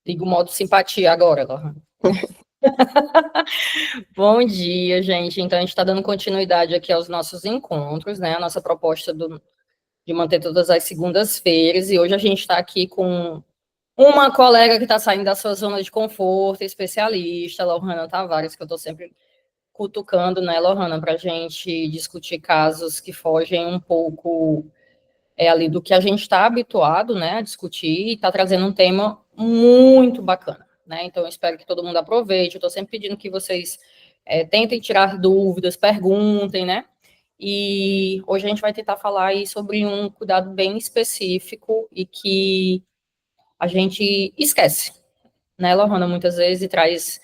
Liga o modo simpatia agora, Lohane. Bom dia, gente. Então, a gente está dando continuidade aqui aos nossos encontros, né? A nossa proposta de manter todas as segundas-feiras. E hoje a gente está aqui com uma colega que está saindo da sua zona de conforto, especialista, Lohana Tavares, que eu estou sempre cutucando, né, Lohana, para a gente discutir casos que fogem um pouco ali do que a gente está habituado, né, a discutir, e está trazendo um tema muito bacana, né? Então, eu espero que todo mundo aproveite. Eu estou sempre pedindo que vocês tentem tirar dúvidas, perguntem, né? E hoje a gente vai tentar falar aí sobre um cuidado bem específico e que a gente esquece, né, Lohana, muitas vezes, e traz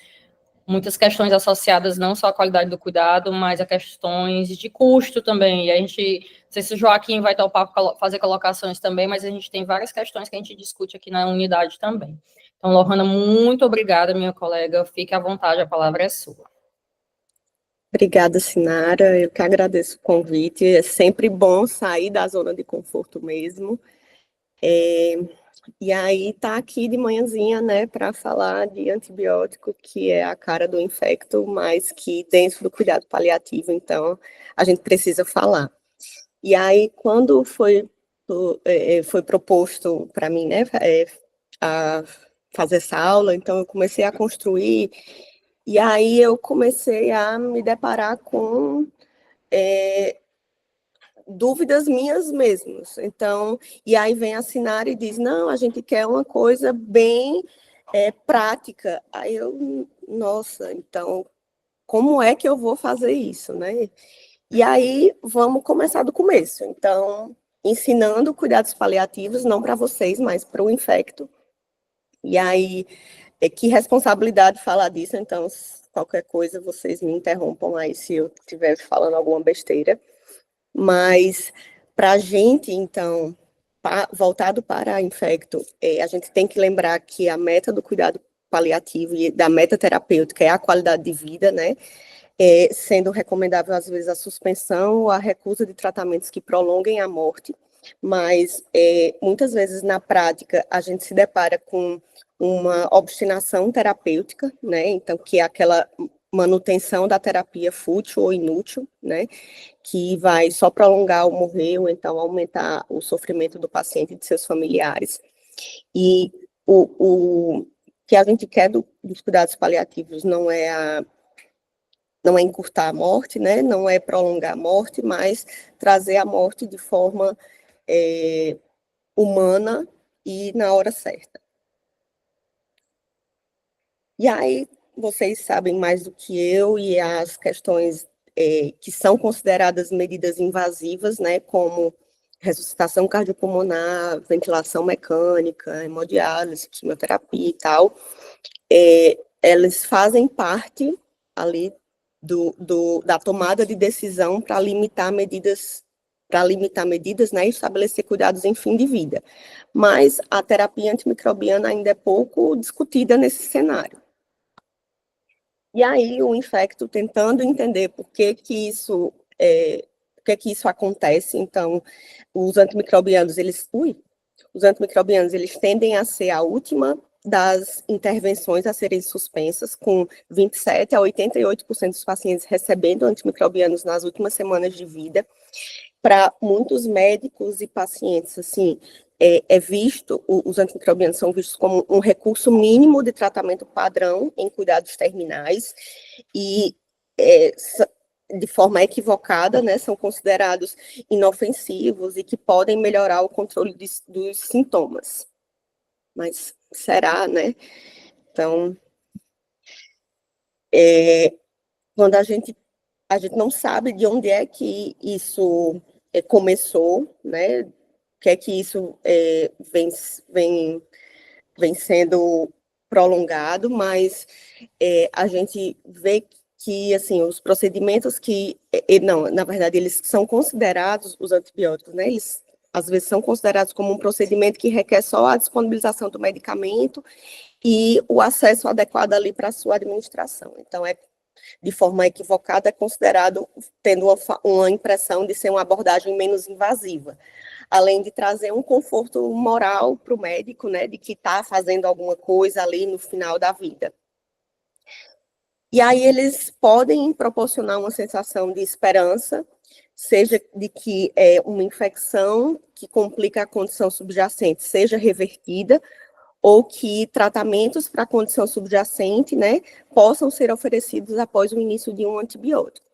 muitas questões associadas não só à qualidade do cuidado, mas a questões de custo também. E a gente, não sei se o Joaquim vai topar fazer colocações também, mas a gente tem várias questões que a gente discute aqui na unidade também. Então, Lohana, muito obrigada, minha colega. Fique à vontade, a palavra é sua. Obrigada, Sinara. Eu que agradeço o convite. É sempre bom sair da zona de conforto mesmo. E aí tá aqui de manhãzinha, né, para falar de antibiótico, que é a cara do infecto, mas que dentro do cuidado paliativo, então a gente precisa falar. E aí, quando foi proposto para mim, né, a fazer essa aula, então eu comecei a construir, e aí eu comecei a me deparar com dúvidas minhas mesmas. Então, e aí vem a Sinara e diz, não, a gente quer uma coisa bem prática. Aí eu, nossa, então, como é que eu vou fazer isso, né? E aí, vamos começar do começo. Então, ensinando cuidados paliativos, não para vocês, mas para o infecto. E aí, que responsabilidade falar disso, então, qualquer coisa, vocês me interrompam aí se eu estiver falando alguma besteira. Mas, para a gente, então, voltado para infecto, a gente tem que lembrar que a meta do cuidado paliativo e da meta terapêutica é a qualidade de vida, né? Sendo recomendável, às vezes, a suspensão ou a recusa de tratamentos que prolonguem a morte, mas muitas vezes, na prática, a gente se depara com uma obstinação terapêutica, né? Então, que é aquela manutenção da terapia fútil ou inútil, né? Que vai só prolongar ou morrer, ou então aumentar o sofrimento do paciente e de seus familiares. E o que a gente quer dos cuidados paliativos não é encurtar a morte, né? Não é prolongar a morte, mas trazer a morte de forma humana e na hora certa. E aí, vocês sabem mais do que eu, e as questões que são consideradas medidas invasivas, né, como ressuscitação cardiopulmonar, ventilação mecânica, hemodiálise, quimioterapia e tal, elas fazem parte ali da tomada de decisão para limitar medidas, né, e estabelecer cuidados em fim de vida. Mas a terapia antimicrobiana ainda é pouco discutida nesse cenário. E aí o infecto tentando entender por que isso acontece. Então, os antimicrobianos, eles tendem a ser a última das intervenções a serem suspensas, com 27 a 88% dos pacientes recebendo antimicrobianos nas últimas semanas de vida. Para muitos médicos e pacientes, assim, os antimicrobianos são vistos como um recurso mínimo de tratamento padrão em cuidados terminais e, de forma equivocada, né, são considerados inofensivos e que podem melhorar o controle dos sintomas. Mas será, né? Então, quando a gente não sabe de onde é que isso começou, né? O que é que isso vem sendo prolongado, mas a gente vê que, assim, os procedimentos que, não, na verdade, eles são considerados, os antibióticos, né, eles às vezes são considerados como um procedimento que requer só a disponibilização do medicamento e o acesso adequado ali para a sua administração. Então, de forma equivocada, é considerado, tendo uma impressão de ser uma abordagem menos invasiva. além de trazer um conforto moral para o médico, né, de que está fazendo alguma coisa ali no final da vida. E aí eles podem proporcionar uma sensação de esperança, seja de que uma infecção que complica a condição subjacente seja revertida, ou que tratamentos para a condição subjacente, né, possam ser oferecidos após o início de um antibiótico.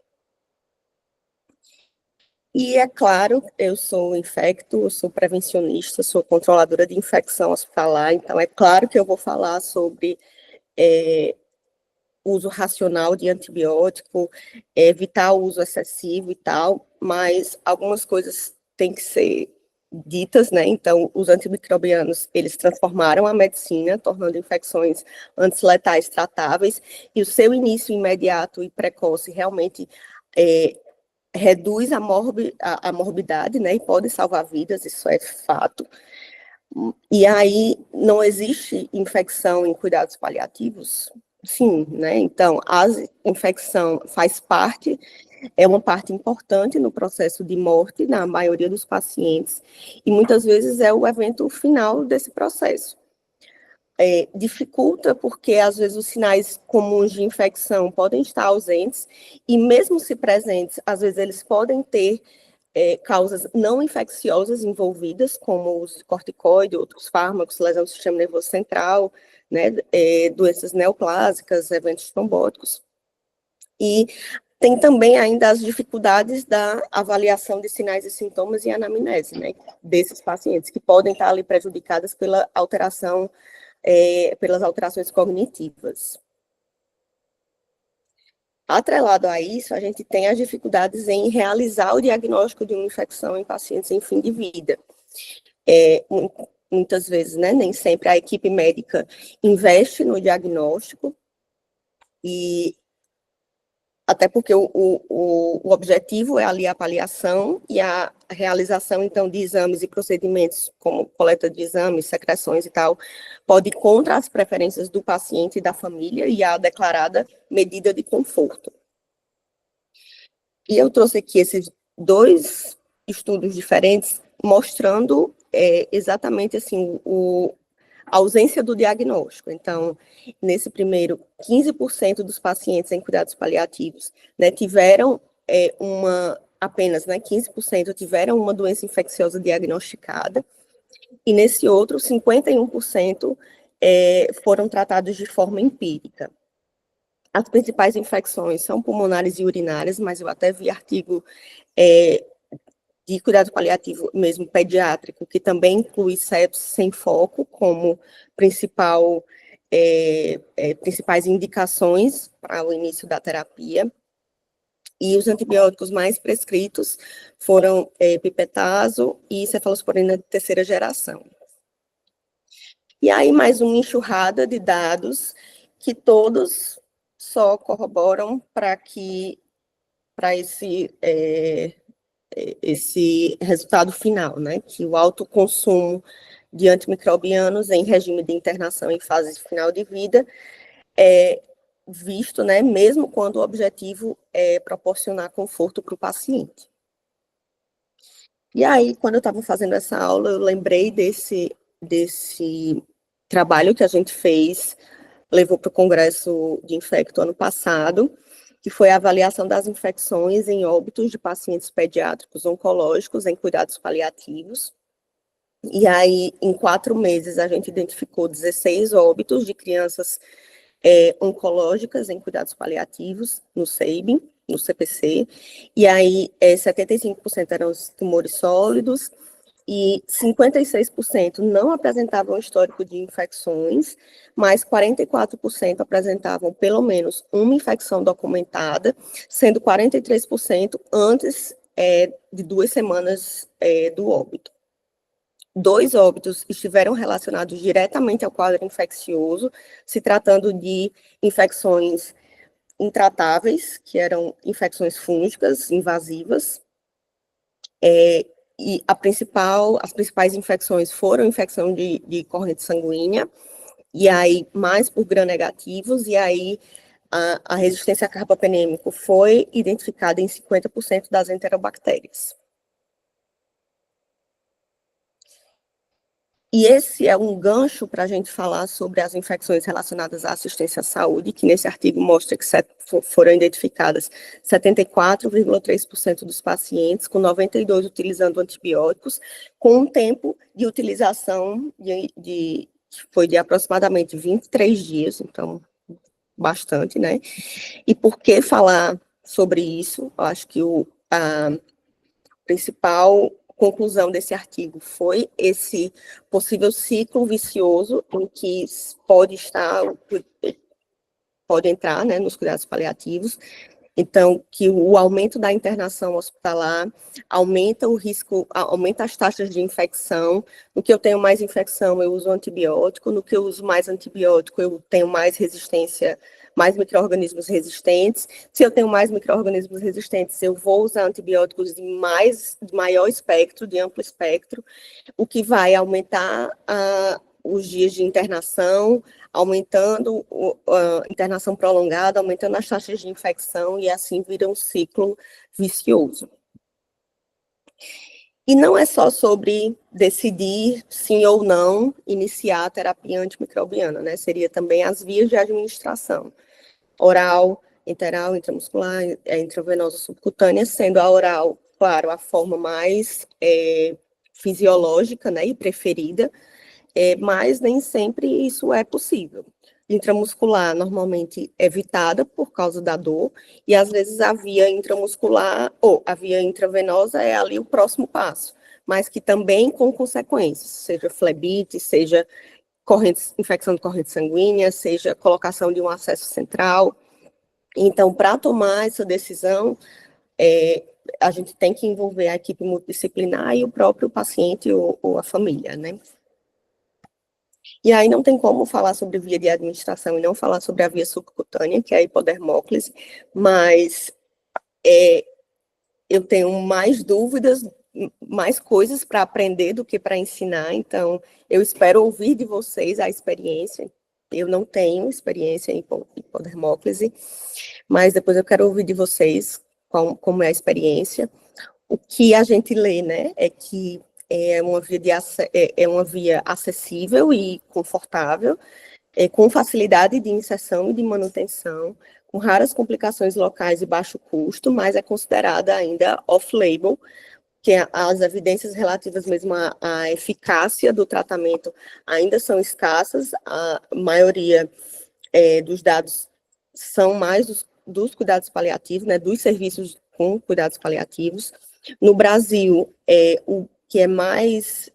E é claro, eu sou infecto, eu sou prevencionista, sou controladora de infecção hospitalar, então é claro que eu vou falar sobre uso racional de antibiótico, evitar o uso excessivo e tal, mas algumas coisas têm que ser ditas, né? Então, os antimicrobianos, eles transformaram a medicina, tornando infecções antiletais tratáveis, e o seu início imediato e precoce realmente reduz a morbidade, né? E pode salvar vidas, isso é fato. E aí, não existe infecção em cuidados paliativos? Sim, né? Então, a infecção faz parte, é uma parte importante no processo de morte na maioria dos pacientes, e muitas vezes é o evento final desse processo. Dificulta porque, às vezes, os sinais comuns de infecção podem estar ausentes, e mesmo se presentes, às vezes eles podem ter causas não infecciosas envolvidas, como os corticoides, outros fármacos, lesão do sistema nervoso central, né, doenças neoplásicas, eventos trombóticos. E tem também ainda as dificuldades da avaliação de sinais e sintomas e anamnese, né, desses pacientes, que podem estar ali prejudicadas pela alteração, pelas alterações cognitivas. Atrelado a isso, a gente tem as dificuldades em realizar o diagnóstico de uma infecção em pacientes em fim de vida. Muitas vezes, né, nem sempre a equipe médica investe no diagnóstico, e até porque o objetivo é ali a avaliação e a realização, então, de exames e procedimentos, como coleta de exames, secreções e tal, pode ir contra as preferências do paciente e da família e a declarada medida de conforto. E eu trouxe aqui esses dois estudos diferentes, mostrando exatamente assim, a ausência do diagnóstico. Então, nesse primeiro, 15% dos pacientes em cuidados paliativos, né, tiveram apenas, né, 15% tiveram uma doença infecciosa diagnosticada, e nesse outro, 51% foram tratados de forma empírica. As principais infecções são pulmonares e urinárias, mas eu até vi artigo de cuidado paliativo mesmo pediátrico, que também inclui sepsis sem foco como principais indicações para o início da terapia. E os antibióticos mais prescritos foram pipetazo e cefalosporina de terceira geração. E aí mais uma enxurrada de dados que todos só corroboram para esse resultado final, né, que o alto consumo de antimicrobianos em regime de internação em fase final de vida é visto, né, mesmo quando o objetivo é proporcionar conforto para o paciente. E aí, quando eu estava fazendo essa aula, eu lembrei desse trabalho que a gente fez, levou para o Congresso de Infecto ano passado, que foi a avaliação das infecções em óbitos de pacientes pediátricos oncológicos em cuidados paliativos. E aí, em 4 meses, a gente identificou 16 óbitos de crianças oncológicas em cuidados paliativos, no CEIB, no CPC, e aí 75% eram tumores sólidos, e 56% não apresentavam histórico de infecções, mas 44% apresentavam pelo menos uma infecção documentada, sendo 43% antes de 2 semanas do óbito. 2 óbitos estiveram relacionados diretamente ao quadro infeccioso, se tratando de infecções intratáveis, que eram infecções fúngicas invasivas, e as principais infecções foram infecção de corrente sanguínea, e aí mais por gram-negativos, e aí a resistência a carbapenêmico foi identificada em 50% das enterobactérias. E esse é um gancho para a gente falar sobre as infecções relacionadas à assistência à saúde, que nesse artigo mostra que foram identificadas 74,3% dos pacientes, com 92% utilizando antibióticos, com um tempo de utilização foi de aproximadamente 23 dias, então bastante, né? E por que falar sobre isso? Eu acho que a principal conclusão desse artigo foi esse possível ciclo vicioso em que pode entrar, né, nos cuidados paliativos. Então, que o aumento da internação hospitalar aumenta o risco, aumenta as taxas de infecção. No que eu tenho mais infecção, eu uso antibiótico. No que eu uso mais antibiótico, eu tenho mais resistência, mais micro-organismos resistentes. Se eu tenho mais micro-organismos resistentes, eu vou usar antibióticos de maior espectro, de amplo espectro, o que vai aumentar os dias de internação, aumentando a internação prolongada, aumentando as taxas de infecção, e assim vira um ciclo vicioso. E não é só sobre decidir sim ou não iniciar a terapia antimicrobiana, né? Seria também as vias de administração: oral, interal, intramuscular, intravenosa, subcutânea, sendo a oral, claro, a forma mais fisiológica, né, e preferida, mas nem sempre isso é possível. Intramuscular, normalmente evitada por causa da dor, e às vezes a via intramuscular, ou a via intravenosa é ali o próximo passo, mas que também com consequências, seja flebite, seja infecção de corrente sanguínea, seja colocação de um acesso central. Então, para tomar essa decisão, a gente tem que envolver a equipe multidisciplinar e o próprio paciente ou a família, né? E aí não tem como falar sobre via de administração e não falar sobre a via subcutânea, que é a hipodermóclise, mas eu tenho mais dúvidas, mais coisas para aprender do que para ensinar, então eu espero ouvir de vocês a experiência. Eu não tenho experiência em hipodermóclise, mas depois eu quero ouvir de vocês como é a experiência. O que a gente lê, né, é que é uma via acessível e confortável, com facilidade de inserção e de manutenção, com raras complicações locais e baixo custo, mas é considerada ainda off-label, que as evidências relativas mesmo à eficácia do tratamento ainda são escassas. A maioria dos dados são mais dos cuidados paliativos, né, dos serviços com cuidados paliativos. No Brasil, o que é mais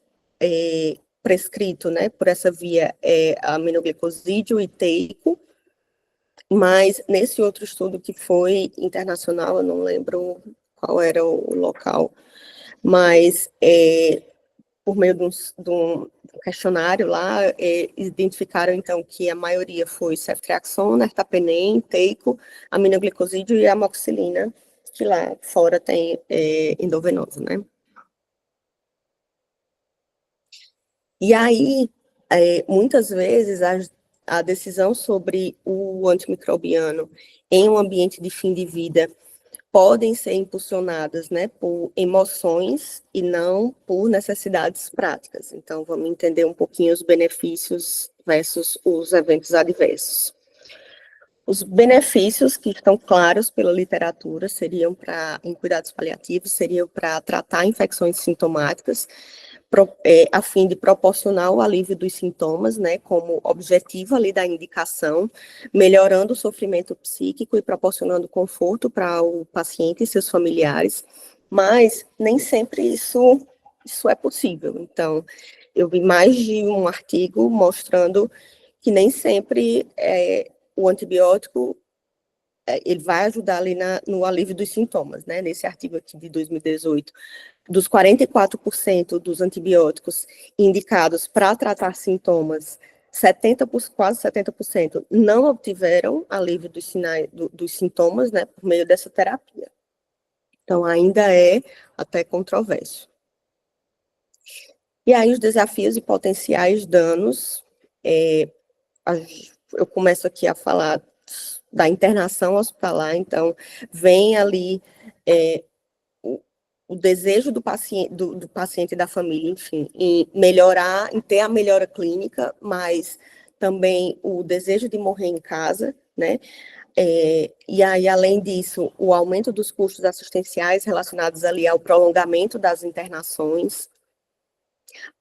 prescrito, né, por essa via é aminoglicosídeo e teico, mas nesse outro estudo que foi internacional, eu não lembro qual era o local, mas por meio de um questionário lá, identificaram, então, que a maioria foi ceftriaxona, ertapenem, teico, aminoglicosídeo e amoxicilina, que lá fora tem endovenosa, né? E aí, muitas vezes, a decisão sobre o antimicrobiano em um ambiente de fim de vida podem ser impulsionadas, né, por emoções e não por necessidades práticas. Então, vamos entender um pouquinho os benefícios versus os eventos adversos. Os benefícios que estão claros pela literatura seriam em cuidados paliativos, seriam para tratar infecções sintomáticas, a fim de proporcionar o alívio dos sintomas, né, como objetivo ali da indicação, melhorando o sofrimento psíquico e proporcionando conforto para o paciente e seus familiares, mas nem sempre isso é possível. Então, eu vi mais de um artigo mostrando que nem sempre o antibiótico ele vai ajudar ali no alívio dos sintomas, né? Nesse artigo aqui de 2018, dos 44% dos antibióticos indicados para tratar sintomas, quase 70% não obtiveram alívio dos sinais, dos sintomas, né, por meio dessa terapia. Então, ainda é até controverso. E aí, os desafios e potenciais danos, eu começo aqui a falar da internação hospitalar, então, vem ali o desejo do paciente e da família, enfim, em melhorar, em ter a melhora clínica, mas também o desejo de morrer em casa, né? E aí, além disso, o aumento dos custos assistenciais relacionados ali ao prolongamento das internações,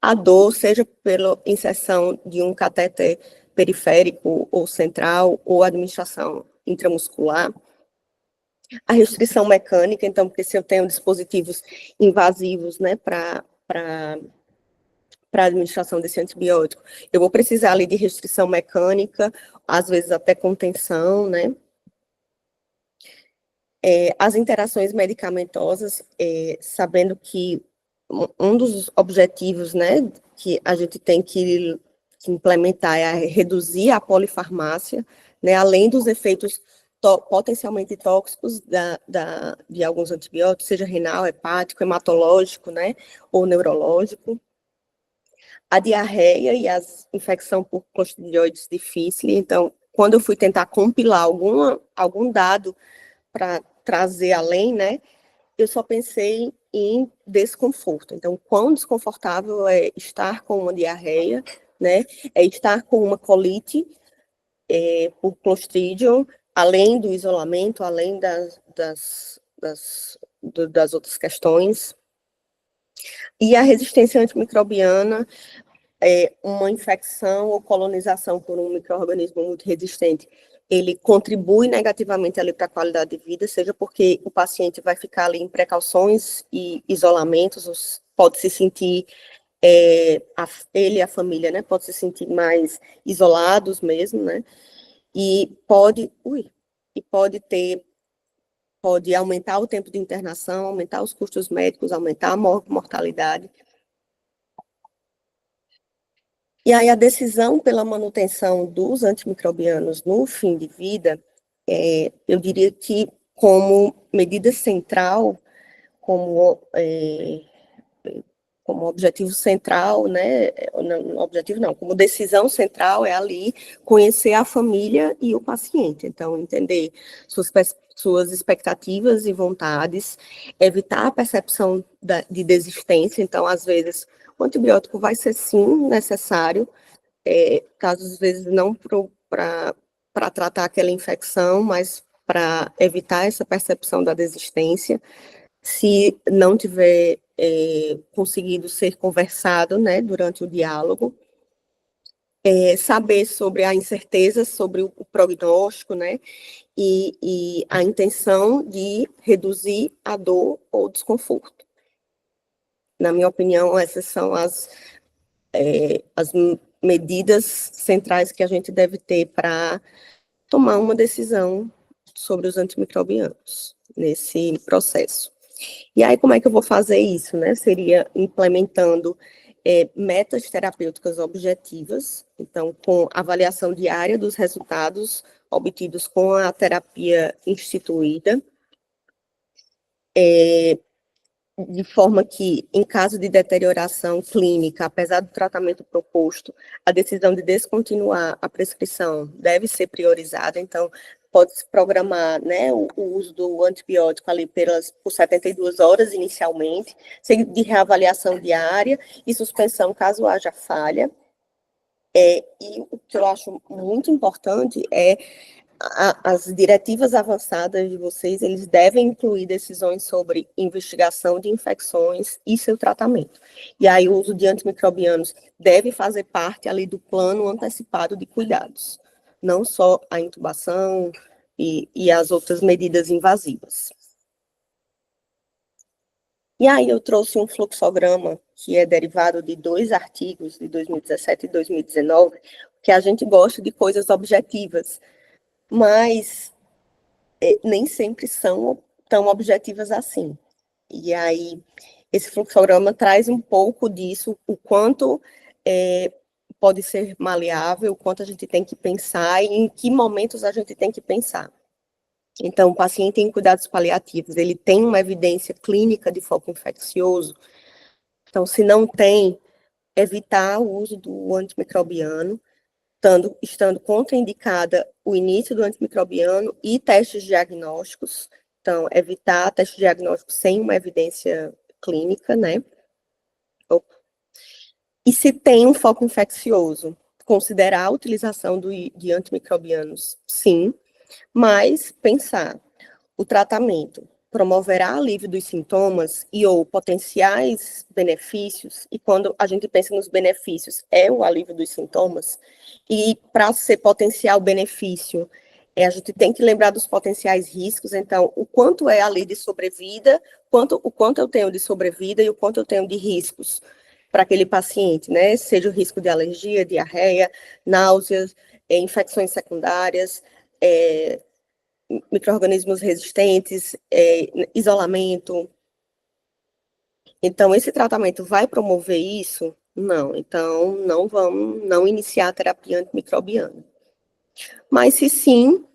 a dor, seja pela inserção de um catéter periférico ou central, ou administração intramuscular, a restrição mecânica, então, porque se eu tenho dispositivos invasivos, né, para a administração desse antibiótico, eu vou precisar ali de restrição mecânica, às vezes até contenção, né? As interações medicamentosas, sabendo que um dos objetivos, né, que a gente tem que implementar é reduzir a polifarmácia, né, além dos efeitos potencialmente tóxicos de alguns antibióticos, seja renal, hepático, hematológico, né, ou neurológico. A diarreia e a infecção por Clostridioides difficile. Então, quando eu fui tentar compilar algum dado para trazer além, né, eu só pensei em desconforto. Então, quão desconfortável é estar com uma diarreia, né, é estar com uma colite por Clostridium, além do isolamento, além das outras questões. E a resistência antimicrobiana, uma infecção ou colonização por um micro-organismo muito resistente, ele contribui negativamente ali para a qualidade de vida, seja porque o paciente vai ficar ali em precauções e isolamentos, pode se sentir, ele e a família, né, pode se sentir mais isolados mesmo, né, e pode aumentar o tempo de internação, aumentar os custos médicos, aumentar a mortalidade. E aí a decisão pela manutenção dos antimicrobianos no fim de vida, eu diria que como medida central, como objetivo central, né, não, objetivo não, como decisão central é ali conhecer a família e o paciente, então entender suas expectativas e vontades, evitar a percepção de desistência, então às vezes o antibiótico vai ser sim necessário, caso às vezes não para tratar aquela infecção, mas para evitar essa percepção da desistência, se não tiver conseguido ser conversado, né, durante o diálogo, saber sobre a incerteza, sobre o prognóstico, né, e a intenção de reduzir a dor ou desconforto. Na minha opinião, essas são as medidas centrais que a gente deve ter para tomar uma decisão sobre os antimicrobianos nesse processo. E aí, como é que eu vou fazer isso, né? Seria implementando metas terapêuticas objetivas, então, com avaliação diária dos resultados obtidos com a terapia instituída, de forma que, em caso de deterioração clínica, apesar do tratamento proposto, a decisão de descontinuar a prescrição deve ser priorizada, então, pode-se programar, né, o uso do antibiótico ali por 72 horas inicialmente, de reavaliação diária e suspensão caso haja falha. E o que eu acho muito importante é as diretivas avançadas de vocês, eles devem incluir decisões sobre investigação de infecções e seu tratamento. E aí o uso de antimicrobianos deve fazer parte ali do plano antecipado de cuidados, não só a intubação e as outras medidas invasivas. E aí eu trouxe um fluxograma que é derivado de 2 artigos de 2017 e 2019, que a gente gosta de coisas objetivas, mas nem sempre são tão objetivas assim. E aí, esse fluxograma traz um pouco disso, o quanto pode ser maleável, o quanto a gente tem que pensar e em que momentos a gente tem que pensar. Então, o paciente em cuidados paliativos, ele tem uma evidência clínica de foco infeccioso. Então, se não tem, evitar o uso do antimicrobiano, estando contraindicada o início do antimicrobiano e testes diagnósticos. Então, evitar testes diagnósticos sem uma evidência clínica, né? E se tem um foco infeccioso, considerar a utilização de antimicrobianos, sim, mas pensar o tratamento promoverá alívio dos sintomas e ou potenciais benefícios, e quando a gente pensa nos benefícios, é o alívio dos sintomas, e para ser potencial benefício, a gente tem que lembrar dos potenciais riscos, então, o quanto é ali de sobrevida, o quanto eu tenho de sobrevida e o quanto eu tenho de riscos para aquele paciente, né? Seja o risco de alergia, diarreia, náuseas, infecções secundárias, micro-organismos resistentes, isolamento. Então, esse tratamento vai promover isso? Não. Então, não iniciar a terapia antimicrobiana. Mas, se sim,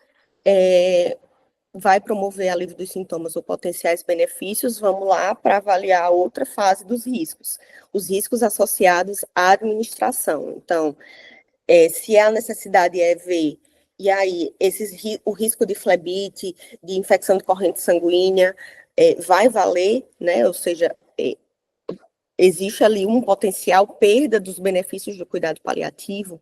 vai promover alívio dos sintomas ou potenciais benefícios, vamos lá para avaliar a outra fase dos riscos. Os riscos associados à administração. Então, se a necessidade é ver, e aí o risco de flebite, de infecção de corrente sanguínea, vai valer, né? Ou seja, existe ali um potencial perda dos benefícios do cuidado paliativo.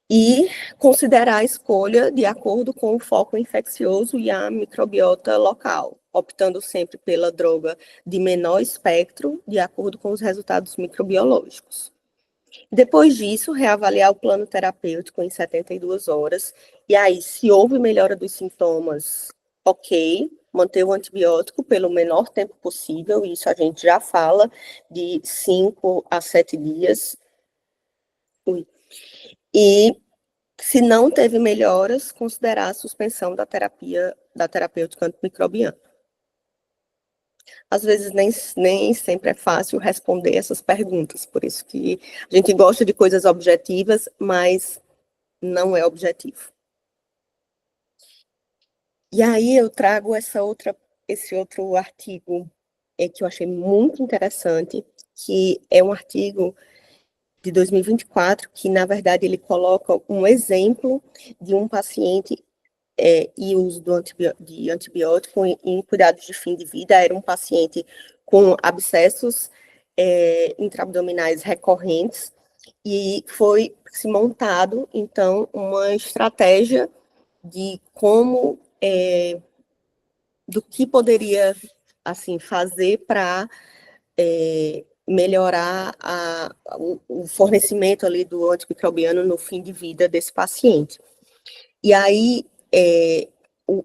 E considerar a escolha de acordo com o foco infeccioso e a microbiota local, optando sempre pela droga de menor espectro, de acordo com os resultados microbiológicos. Depois disso, reavaliar o plano terapêutico em 72 horas, e aí, se houve melhora dos sintomas, ok, manter o antibiótico pelo menor tempo possível, isso a gente já fala, de 5 a 7 dias. E, se não teve melhoras, considerar a suspensão da terapêutica antimicrobiana. Às vezes nem sempre é fácil responder essas perguntas, por isso que a gente gosta de coisas objetivas, mas não é objetivo. E aí eu trago esse outro artigo que eu achei muito interessante, que é um artigo de 2024, que na verdade ele coloca um exemplo de um paciente e uso de antibiótico em cuidados de fim de vida. Era um paciente com abscessos intraabdominais recorrentes e foi se montado, então, uma estratégia de como, do que poderia, assim, fazer para melhorar o fornecimento ali do antimicrobiano no fim de vida desse paciente. E aí,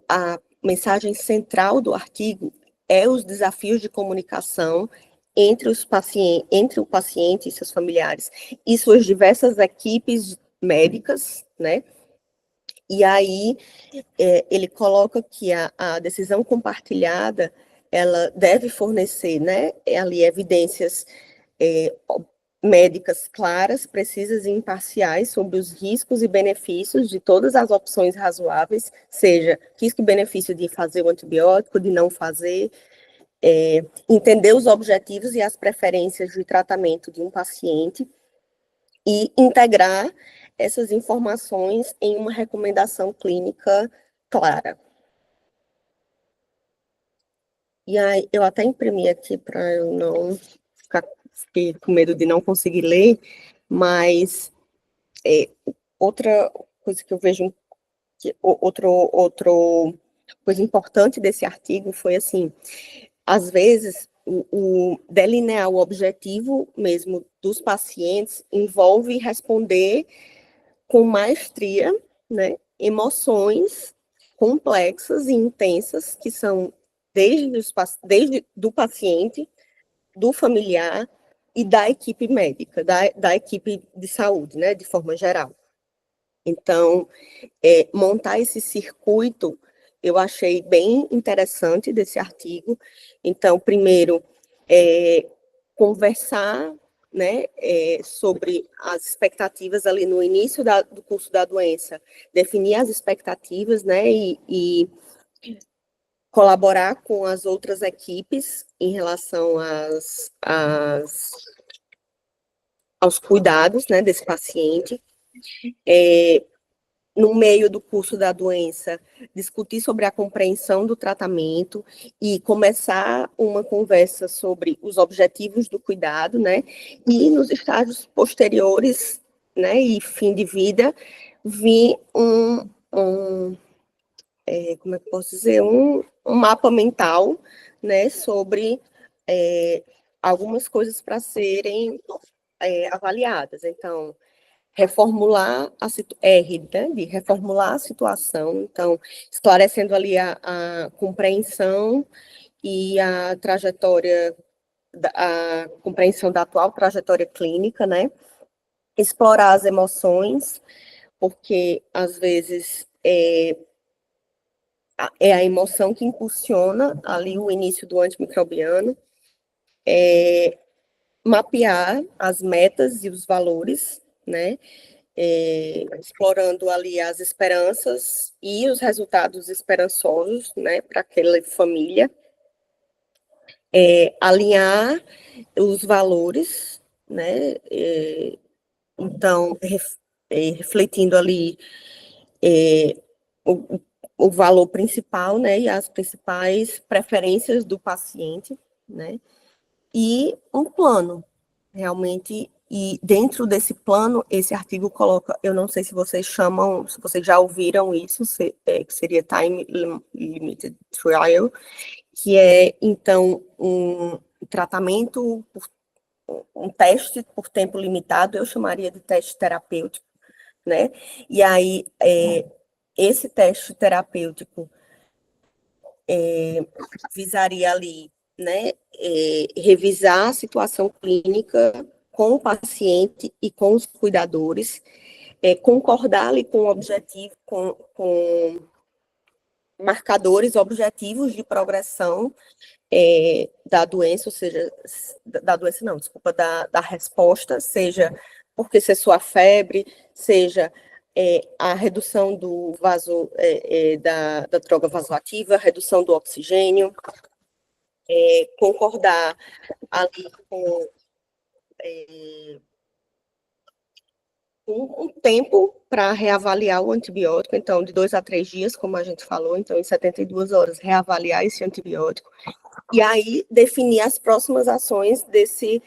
a mensagem central do artigo é os desafios de comunicação entre o paciente e seus familiares e suas diversas equipes médicas, né? E aí, ele coloca que a decisão compartilhada, ela deve fornecer, né, ali evidências médicas claras, precisas e imparciais sobre os riscos e benefícios de todas as opções razoáveis, seja risco e benefício de fazer o antibiótico, de não fazer, entender os objetivos e as preferências de tratamento de um paciente e integrar essas informações em uma recomendação clínica clara. E aí, eu até imprimi aqui para eu não ficar com medo de não conseguir ler, mas outra coisa que eu vejo, outra coisa importante desse artigo foi assim, às vezes, delinear o objetivo mesmo dos pacientes envolve responder com maestria, né, emoções complexas e intensas, que são desde do paciente, do familiar e da equipe médica, da equipe de saúde, né, de forma geral. Então, montar esse circuito, eu achei bem interessante desse artigo. Então, primeiro, conversar, né, sobre as expectativas ali no início do curso da doença, definir as expectativas, né, e colaborar com as outras equipes em relação aos cuidados, né, desse paciente, no meio do curso da doença, discutir sobre a compreensão do tratamento e começar uma conversa sobre os objetivos do cuidado, né? E nos estágios posteriores, né, e fim de vida, vir como é que eu posso dizer, um mapa mental, né, sobre algumas coisas para serem avaliadas. Então, reformular de reformular a situação, então, esclarecendo ali a compreensão e a trajetória, a compreensão da atual trajetória clínica, né? Explorar as emoções, porque, às vezes, é a emoção que impulsiona ali o início do antimicrobiano, mapear as metas e os valores, né? Explorando ali as esperanças e os resultados esperançosos, né, para aquela família, alinhar os valores, né, então, refletindo ali o, o valor principal, né, e as principais preferências do paciente, né, e um plano, realmente, e dentro desse plano, esse artigo coloca, eu não sei se vocês chamam, se vocês já ouviram isso, que seria Time Limited Trial, que é, então, um tratamento, um teste por tempo limitado, eu chamaria de teste terapêutico, né? E aí, esse teste terapêutico visaria ali, né, revisar a situação clínica com o paciente e com os cuidadores, concordar ali com o objetivo, com marcadores objetivos de progressão da doença, ou seja, da doença não, desculpa, da resposta, seja porque cessou a febre, seja a redução do da droga vasoativa, redução do oxigênio, concordar ali com um tempo para reavaliar o antibiótico, então, de 2 a 3 dias, como a gente falou, então, em 72 horas, reavaliar esse antibiótico, e aí definir as próximas ações desse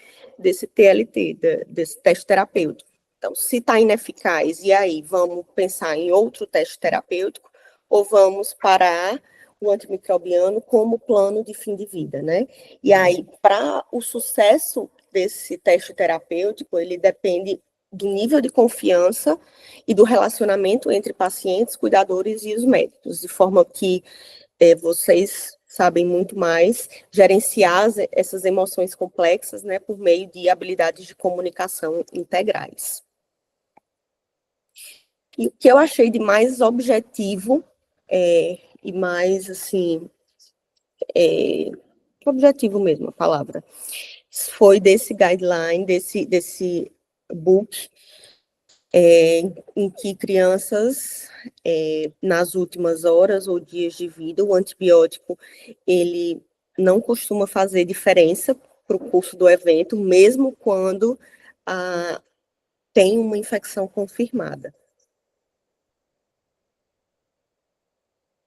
TLT, desse teste terapêutico. Então, se está ineficaz, e aí vamos pensar em outro teste terapêutico, ou vamos parar o antimicrobiano como plano de fim de vida, né? E aí, para o sucesso desse teste terapêutico, ele depende do nível de confiança e do relacionamento entre pacientes, cuidadores e os médicos, de forma que vocês sabem muito mais gerenciar essas emoções complexas, né, por meio de habilidades de comunicação integrais. E o que eu achei de mais objetivo e mais, assim, objetivo mesmo, a palavra, foi desse guideline, desse book, em que crianças, nas últimas horas ou dias de vida, o antibiótico, ele não costuma fazer diferença para o curso do evento, mesmo quando tem uma infecção confirmada.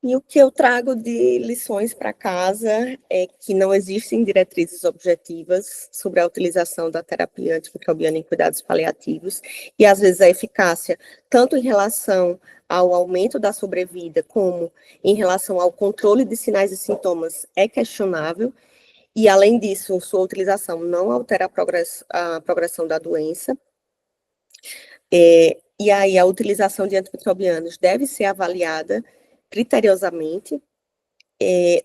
E o que eu trago de lições para casa é que não existem diretrizes objetivas sobre a utilização da terapia antimicrobiana em cuidados paliativos, e às vezes a eficácia, tanto em relação ao aumento da sobrevida, como em relação ao controle de sinais e sintomas, é questionável, e além disso, sua utilização não altera a progressão da doença. E aí a utilização de antimicrobianos deve ser avaliada criteriosamente,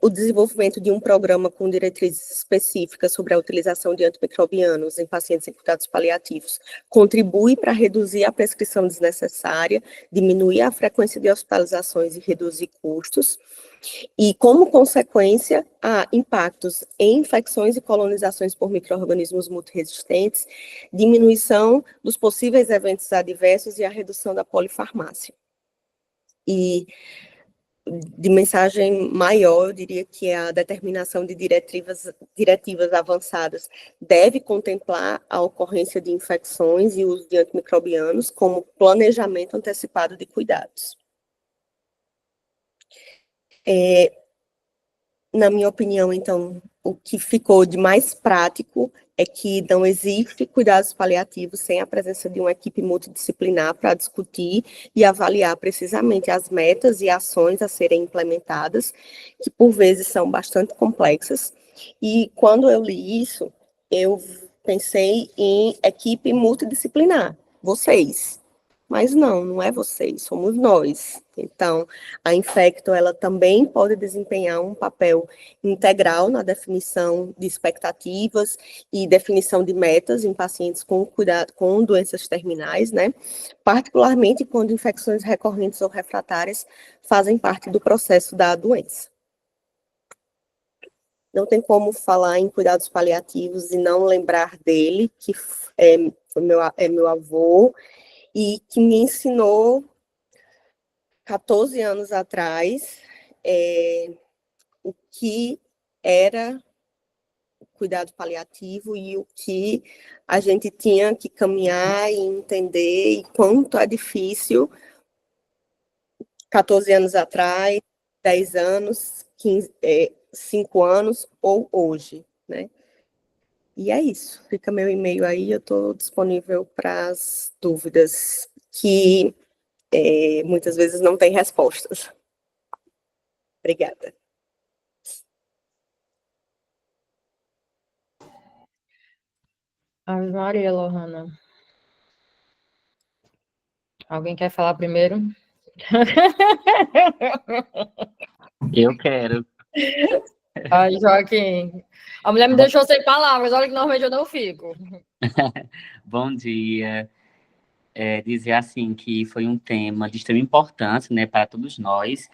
o desenvolvimento de um programa com diretrizes específicas sobre a utilização de antimicrobianos em pacientes em cuidados paliativos contribui para reduzir a prescrição desnecessária, diminuir a frequência de hospitalizações e reduzir custos, e, como consequência, há impactos em infecções e colonizações por micro-organismos multiresistentes, diminuição dos possíveis eventos adversos e a redução da polifarmácia. E de mensagem maior, eu diria que a determinação de diretivas avançadas deve contemplar a ocorrência de infecções e uso de antimicrobianos como planejamento antecipado de cuidados. Na minha opinião, então, o que ficou de mais prático é que não existe cuidados paliativos sem a presença de uma equipe multidisciplinar para discutir e avaliar precisamente as metas e ações a serem implementadas, que por vezes são bastante complexas. E quando eu li isso, eu pensei em equipe multidisciplinar, vocês. Mas não é vocês, somos nós. Então, a Infecto, ela também pode desempenhar um papel integral na definição de expectativas e definição de metas em pacientes com doenças terminais, né? Particularmente quando infecções recorrentes ou refratárias fazem parte do processo da doença. Não tem como falar em cuidados paliativos e não lembrar dele, que é meu avô, e que me ensinou 14 anos atrás o que era o cuidado paliativo e o que a gente tinha que caminhar e entender, e quanto é difícil 14 anos atrás, 10 anos, 15, 5 anos ou hoje, né? E é isso, fica meu e-mail aí, eu estou disponível para as dúvidas que muitas vezes não tem respostas. Obrigada. Ave Maria, Lohana. Alguém quer falar primeiro? Eu quero. Ai, Joaquim. A mulher me deixou sem palavras, olha que normalmente eu não fico. Bom dia. Dizer assim que foi um tema de extrema importância, né, para todos nós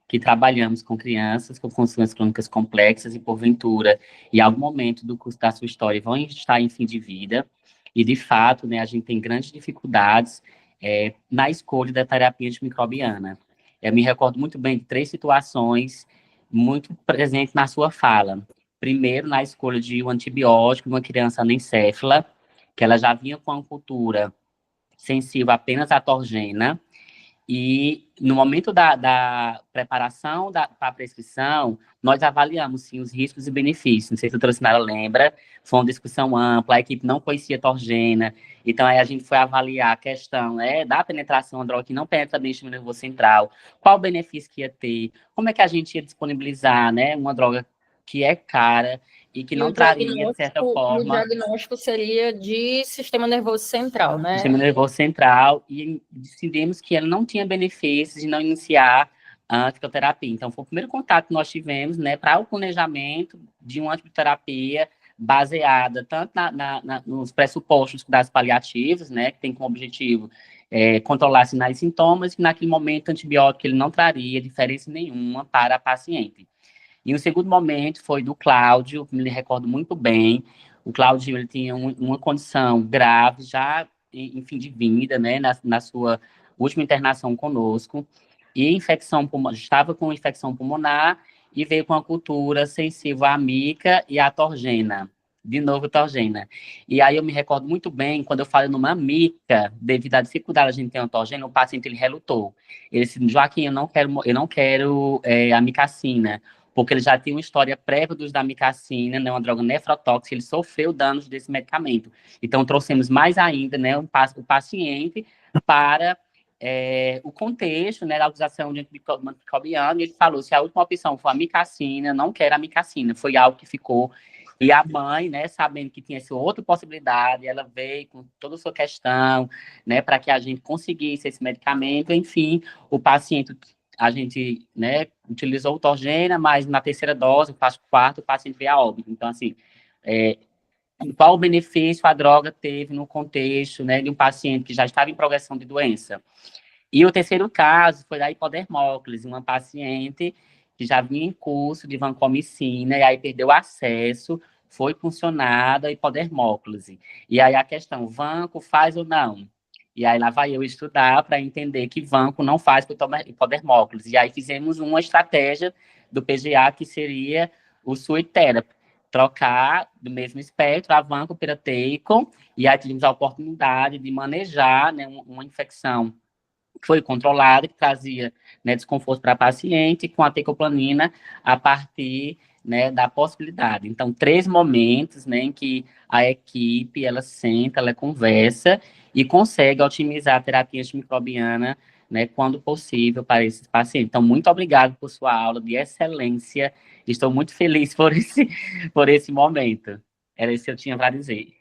que trabalhamos com crianças com funções crônicas complexas e, porventura, em algum momento do curso da sua história, vão estar em fim de vida. E, de fato, né, a gente tem grandes dificuldades na escolha da terapia antimicrobiana. Eu me recordo muito bem de 3 situações muito presentes na sua fala. Primeiro, na escolha de um antibiótico, uma criança anencéfala, que ela já vinha com a cultura sensível apenas à torgena, e no momento da preparação para a prescrição, nós avaliamos, sim, os riscos e benefícios. Não sei se a doutora Sinara lembra, foi uma discussão ampla, a equipe não conhecia torgena, então aí a gente foi avaliar a questão da penetração, a droga que não penetra bem no sistema nervoso central, qual o benefício que ia ter, como é que a gente ia disponibilizar, né, uma droga que é cara e que não traria, de certa forma... O diagnóstico seria de sistema nervoso central, né? Sistema nervoso central, e decidimos que ela não tinha benefícios de não iniciar a antibioterapi. Então, foi o primeiro contato que nós tivemos, né, para o planejamento de uma antibioterapia baseada tanto nos pressupostos dos cuidados paliativos, né, que tem como objetivo controlar sinais e sintomas, e naquele momento o antibiótico ele não traria diferença nenhuma para a paciente. E o segundo momento foi do Cláudio, me recordo muito bem. O Cláudio ele tinha uma condição grave, já em fim de vida, né, na sua última internação conosco, e estava com infecção pulmonar e veio com a cultura sensível à mica e à torgena. De novo, torgena. E aí eu me recordo muito bem, quando eu falei numa mica, devido à dificuldade a gente ter uma torgena, o paciente ele relutou. Ele disse, Joaquim, eu não quero amicacina, porque ele já tinha uma história prévia do uso da amicacina, né, uma droga nefrotóxica, ele sofreu danos desse medicamento. Então, trouxemos mais ainda, né, o paciente para o contexto, né, da utilização de antimicrobiano, e ele falou, se a última opção for a amicacina, não quero a amicacina, foi algo que ficou. E a mãe, né, sabendo que tinha essa outra possibilidade, ela veio com toda a sua questão, né, para que a gente conseguisse esse medicamento, enfim, o paciente... A gente, né, utilizou o torgena, mas na terceira dose, quarto, o paciente veio a óbito. Então, assim, qual o benefício a droga teve no contexto, né, de um paciente que já estava em progressão de doença? E o terceiro caso foi da hipodermóclise, uma paciente que já vinha em curso de vancomicina e aí perdeu acesso, foi funcionada a hipodermóclise. E aí a questão, vanco faz ou não? E aí lá vai eu estudar para entender que vanco não faz hipodermóclise. E aí fizemos uma estratégia do PGA que seria o Sweet Therapy, trocar do mesmo espectro a vanco pirateico, e aí tivemos a oportunidade de manejar, né, uma infecção que foi controlada, que trazia, né, desconforto para a paciente, com a tecoplanina a partir, né, da possibilidade. Então, 3 momentos, né, em que a equipe, ela senta, ela conversa e consegue otimizar a terapia antimicrobiana, né, quando possível para esses pacientes. Então, muito obrigado por sua aula de excelência. Estou muito feliz por esse momento. Era isso que eu tinha para dizer.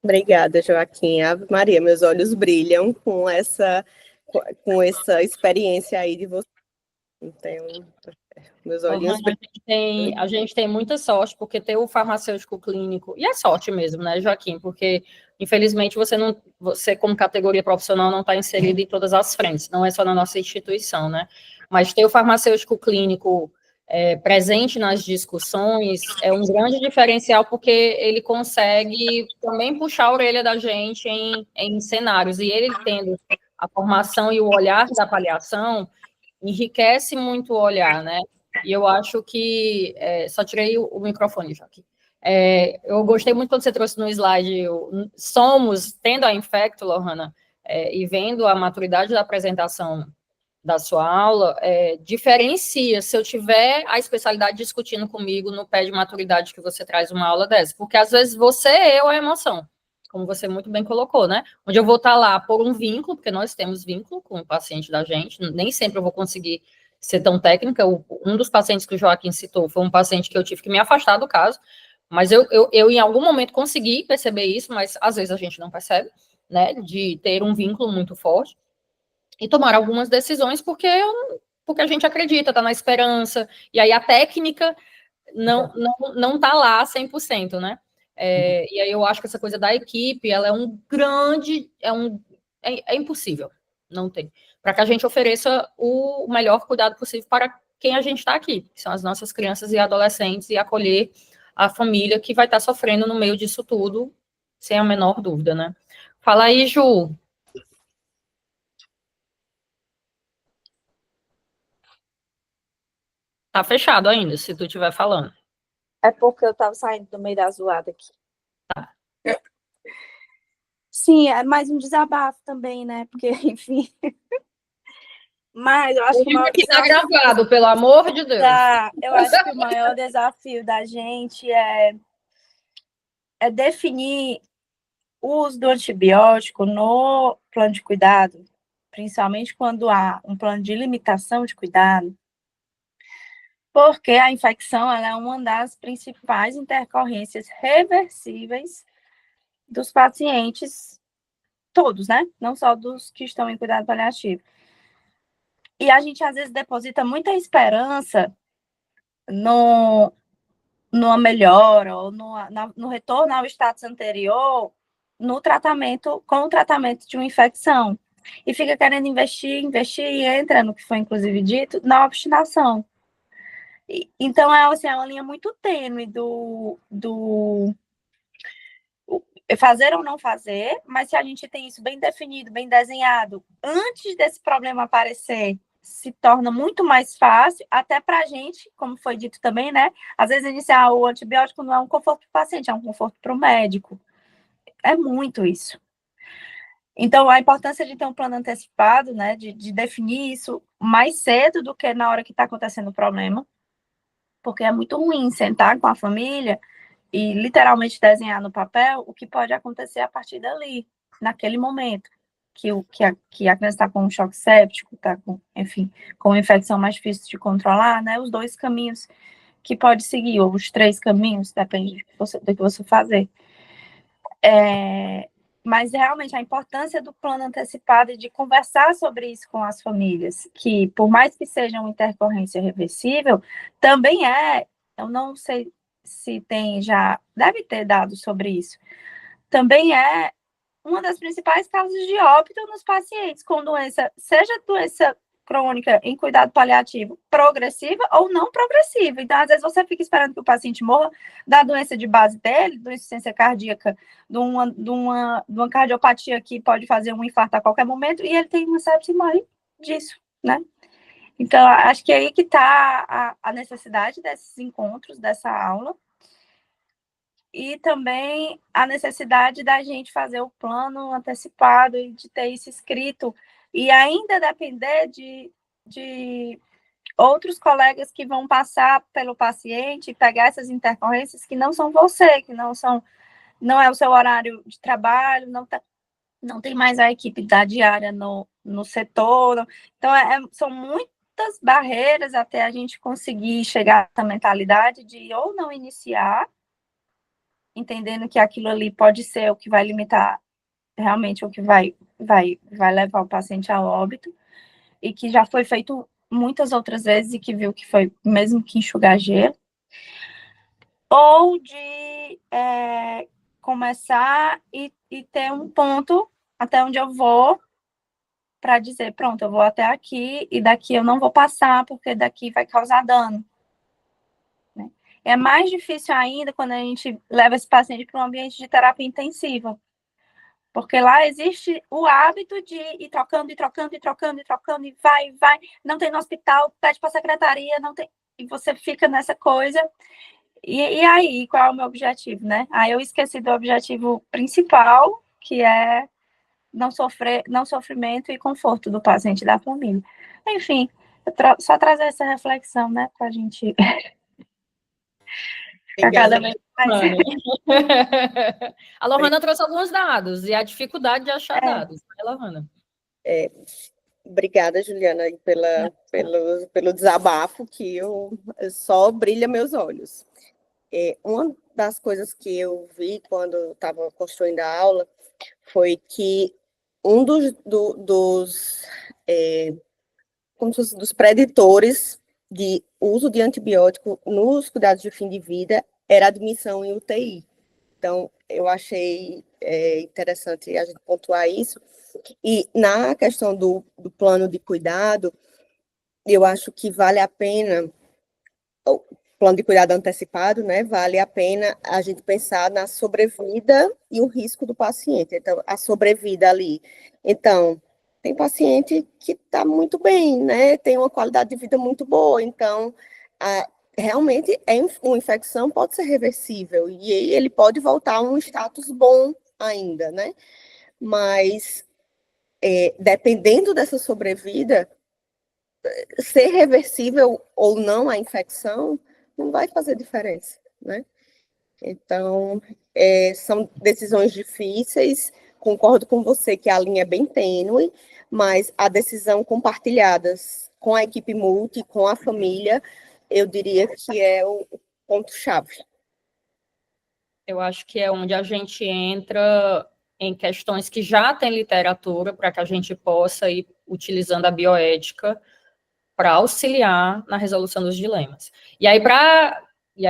Obrigada, Joaquim. Ave Maria, meus olhos brilham com essa experiência aí de você. Então, meus olhinhos brilham. A gente tem muita sorte, porque ter o farmacêutico clínico, e é sorte mesmo, né, Joaquim? Porque, infelizmente, você como categoria profissional, não está inserido em todas as frentes, não é só na nossa instituição, né? Mas ter o farmacêutico clínico presente nas discussões é um grande diferencial, porque ele consegue também puxar a orelha da gente em cenários, e ele tendo a formação e o olhar da avaliação, enriquece muito o olhar, né? E eu acho que... só tirei o microfone já aqui. Eu gostei muito quando você trouxe no slide, tendo a Infecto, Lohana, e vendo a maturidade da apresentação da sua aula, diferencia se eu tiver a especialidade discutindo comigo no pé de maturidade que você traz uma aula dessa, porque às vezes eu a emoção, como você muito bem colocou, né? Onde eu vou estar lá por um vínculo, porque nós temos vínculo com o paciente da gente, nem sempre eu vou conseguir ser tão técnica. Um dos pacientes que o Joaquim citou foi um paciente que eu tive que me afastar do caso, mas eu em algum momento consegui perceber isso, mas às vezes a gente não percebe, né? De ter um vínculo muito forte e tomar algumas decisões porque a gente acredita, está na esperança, e aí a técnica não tá lá 100%, né? E aí eu acho que essa coisa da equipe, ela é um grande, é impossível, não tem, para que a gente ofereça o melhor cuidado possível para quem a gente está aqui, que são as nossas crianças e adolescentes, e acolher a família que vai estar sofrendo no meio disso tudo, sem a menor dúvida, né? Fala aí, Ju. Tá fechado ainda, se tu estiver falando. É porque eu tava saindo do meio da zoada aqui. Tá. Sim, é mais um desabafo também, né? Porque, enfim. Mas eu acho que o maior que tá gravado, pelo amor de Deus. Eu acho que o maior desafio da gente é definir o uso do antibiótico no plano de cuidado, principalmente quando há um plano de limitação de cuidado, porque a infecção ela é uma das principais intercorrências reversíveis dos pacientes todos, né? Não só dos que estão em cuidado paliativo. E a gente, às vezes, deposita muita esperança numa melhora ou no retorno ao status anterior com o tratamento de uma infecção. E fica querendo investir e entra no que foi, inclusive, dito, na obstinação. Então, assim, é uma linha muito tênue do fazer ou não fazer, mas se a gente tem isso bem definido, bem desenhado, antes desse problema aparecer, se torna muito mais fácil, até para a gente, como foi dito também, né? Às vezes iniciar o antibiótico não é um conforto para o paciente, é um conforto para o médico. É muito isso. Então, a importância de ter um plano antecipado, né? De definir isso mais cedo do que na hora que está acontecendo o problema, porque é muito ruim sentar com a família e literalmente desenhar no papel o que pode acontecer a partir dali, naquele momento, que a criança está com um choque séptico, está com, enfim, com uma infecção mais difícil de controlar, né? Os 2 caminhos que pode seguir, ou os 3 caminhos, depende do que você fazer. Mas realmente a importância do plano antecipado e de conversar sobre isso com as famílias, que por mais que seja uma intercorrência reversível, também eu não sei se tem deve ter dados sobre isso, também uma das principais causas de óbito nos pacientes com doença, seja doença crônica em cuidado paliativo progressiva ou não progressiva. Então, às vezes, você fica esperando que o paciente morra da doença de base dele, de uma insuficiência cardíaca, de uma cardiopatia que pode fazer um infarto a qualquer momento, e ele tem uma sepse e morre disso, né? Então, acho que é aí que está a necessidade desses encontros, dessa aula, e também a necessidade da gente fazer o plano antecipado e de ter isso escrito, e ainda depender de outros colegas que vão passar pelo paciente, pegar essas intercorrências que não são você, que não é o seu horário de trabalho, não tem mais a equipe da diária no setor. Então, são muitas barreiras até a gente conseguir chegar a essa mentalidade de ou não iniciar, entendendo que aquilo ali pode ser o que vai limitar realmente o que vai levar o paciente ao óbito, e que já foi feito muitas outras vezes e que viu que foi mesmo que enxugar gelo, ou de começar e ter um ponto até onde eu vou para dizer, pronto, eu vou até aqui e daqui eu não vou passar, porque daqui vai causar dano. Né? É mais difícil ainda quando a gente leva esse paciente para um ambiente de terapia intensiva, porque lá existe o hábito de ir trocando, e vai, não tem no hospital, pede para a secretaria, não tem, e você fica nessa coisa. E aí, qual é o meu objetivo, né? Aí eu esqueci do objetivo principal, que é não sofrimento e conforto do paciente e da família. Enfim, só trazer essa reflexão, né, para a gente ficar cada vez mais. A Lohana trouxe alguns dados e a dificuldade de achar dados, né, Lohana? Obrigada, Juliana, pelo desabafo, que só brilha meus olhos. Uma das coisas que eu vi quando estava construindo a aula foi que um dos preditores de uso de antibiótico nos cuidados de fim de vida era a admissão em UTI. Então, eu achei interessante a gente pontuar isso. E na questão do plano de cuidado, eu acho que vale a pena, o plano de cuidado antecipado, né? Vale a pena a gente pensar na sobrevida e o risco do paciente. Então, a sobrevida ali. Então, tem paciente que está muito bem, né? Tem uma qualidade de vida muito boa. Então, realmente, uma infecção pode ser reversível e ele pode voltar a um status bom ainda, né? Mas, dependendo dessa sobrevida, ser reversível ou não a infecção não vai fazer diferença, né? Então, são decisões difíceis, concordo com você que a linha é bem tênue, mas a decisão compartilhada com a equipe multi, com a família, eu diria que é o ponto-chave. Eu acho que é onde a gente entra em questões que já tem literatura para que a gente possa ir utilizando a bioética para auxiliar na resolução dos dilemas. E aí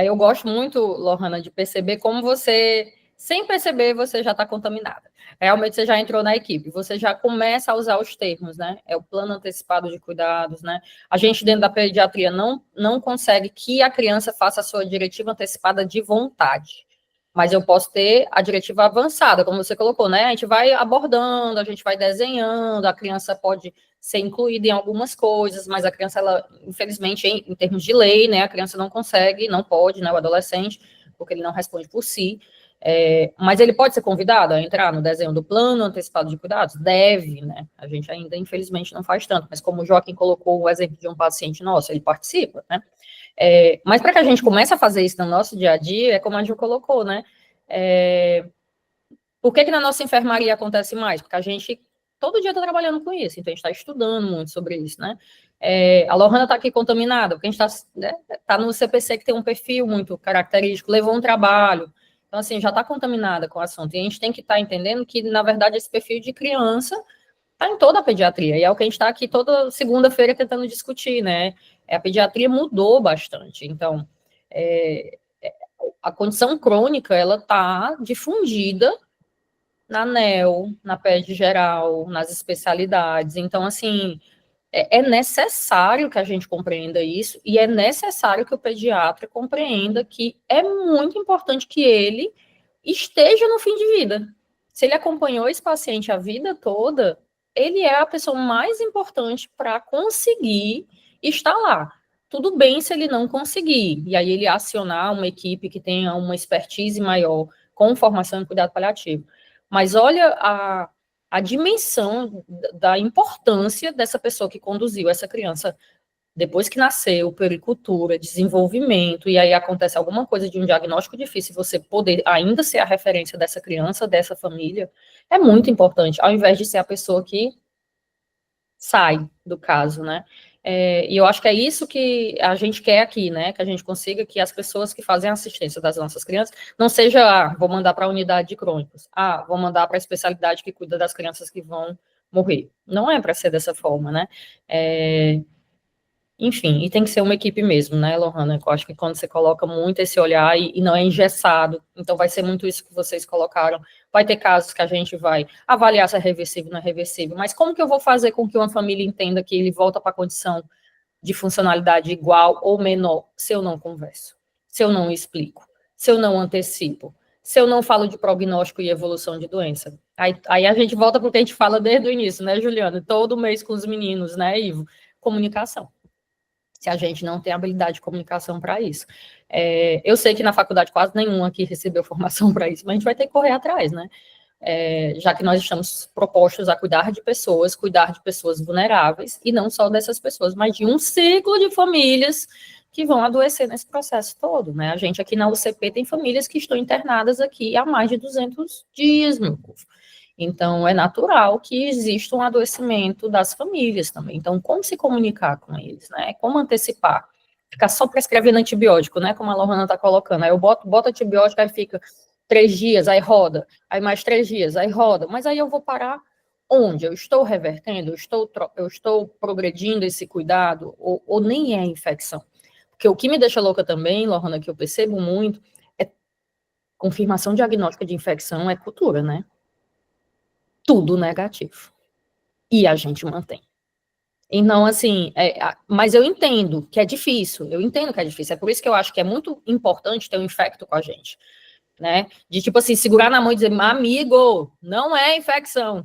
eu gosto muito, Lohana, de perceber como você, sem perceber, você já está contaminada. Realmente você já entrou na equipe, você já começa a usar os termos, né? É o plano antecipado de cuidados, né? A gente, dentro da pediatria, não consegue que a criança faça a sua diretiva antecipada de vontade. Mas eu posso ter a diretiva avançada, como você colocou, né? A gente vai abordando, a gente vai desenhando, a criança pode ser incluída em algumas coisas, mas a criança, ela, infelizmente, em termos de lei, né, a criança não consegue, não pode, né, o adolescente, porque ele não responde por si, mas ele pode ser convidado a entrar no desenho do plano antecipado de cuidados? Deve, né, a gente ainda, infelizmente, não faz tanto, mas como o Joaquim colocou o exemplo de um paciente nosso, ele participa, né, mas para que a gente comece a fazer isso no nosso dia a dia, é como a gente colocou, né, por que na nossa enfermaria acontece mais? Porque a gente todo dia está trabalhando com isso, então a gente está estudando muito sobre isso, né? A Lohana está aqui contaminada, porque a gente está no CPC, que tem um perfil muito característico, levou um trabalho, então, assim, já está contaminada com o assunto, e a gente tem que estar entendendo que, na verdade, esse perfil de criança está em toda a pediatria, e é o que a gente está aqui toda segunda-feira tentando discutir, né? A pediatria mudou bastante, então, a condição crônica, ela está difundida na NEL, na PED geral, nas especialidades. Então, assim, É necessário que a gente compreenda isso, e é necessário que o pediatra compreenda que é muito importante que ele esteja no fim de vida. Se ele acompanhou esse paciente a vida toda, ele é a pessoa mais importante para conseguir estar lá. Tudo bem se ele não conseguir, e aí ele acionar uma equipe que tenha uma expertise maior com formação em cuidado paliativo. Mas olha a dimensão da importância dessa pessoa que conduziu essa criança depois que nasceu, pericultura, desenvolvimento, e aí acontece alguma coisa de um diagnóstico difícil, você poder ainda ser a referência dessa criança, dessa família, é muito importante, ao invés de ser a pessoa que sai do caso, né? E eu acho que é isso que a gente quer aqui, né? Que a gente consiga que as pessoas que fazem a assistência das nossas crianças não seja, vou mandar para a unidade de crônicos, vou mandar para a especialidade que cuida das crianças que vão morrer. Não é para ser dessa forma, né? Enfim, e tem que ser uma equipe mesmo, né, Lohana? Eu acho que quando você coloca muito esse olhar e não é engessado, então vai ser muito isso que vocês colocaram. Vai ter casos que a gente vai avaliar se é reversível ou não é reversível, mas como que eu vou fazer com que uma família entenda que ele volta para a condição de funcionalidade igual ou menor se eu não converso, se eu não explico, se eu não antecipo, se eu não falo de prognóstico e evolução de doença? Aí a gente volta para o que a gente fala desde o início, né, Juliana? Todo mês com os meninos, né, Ivo? Comunicação. Se a gente não tem habilidade de comunicação para isso. Eu sei que na faculdade quase nenhum aqui recebeu formação para isso, mas a gente vai ter que correr atrás, né? Já que nós estamos propostos a cuidar de pessoas vulneráveis, e não só dessas pessoas, mas de um ciclo de famílias que vão adoecer nesse processo todo, né? A gente aqui na UCP tem famílias que estão internadas aqui há mais de 200 dias, meu povo. Então, é natural que exista um adoecimento das famílias também. Então, como se comunicar com eles, né? Como antecipar? Ficar só prescrevendo antibiótico, né? Como a Lohana está colocando. Aí eu boto antibiótico, aí fica 3 dias, aí roda. Aí mais 3 dias, aí roda. Mas aí eu vou parar onde? Eu estou revertendo? Eu estou progredindo esse cuidado? Ou nem é infecção? Porque o que me deixa louca também, Lohana, que eu percebo muito, é confirmação diagnóstica de infecção é cultura, né? Tudo negativo. E a gente mantém. Então, assim, mas eu entendo que é difícil, é por isso que eu acho que é muito importante ter um infecto com a gente, né? De, tipo assim, segurar na mão e dizer, amigo, não é infecção.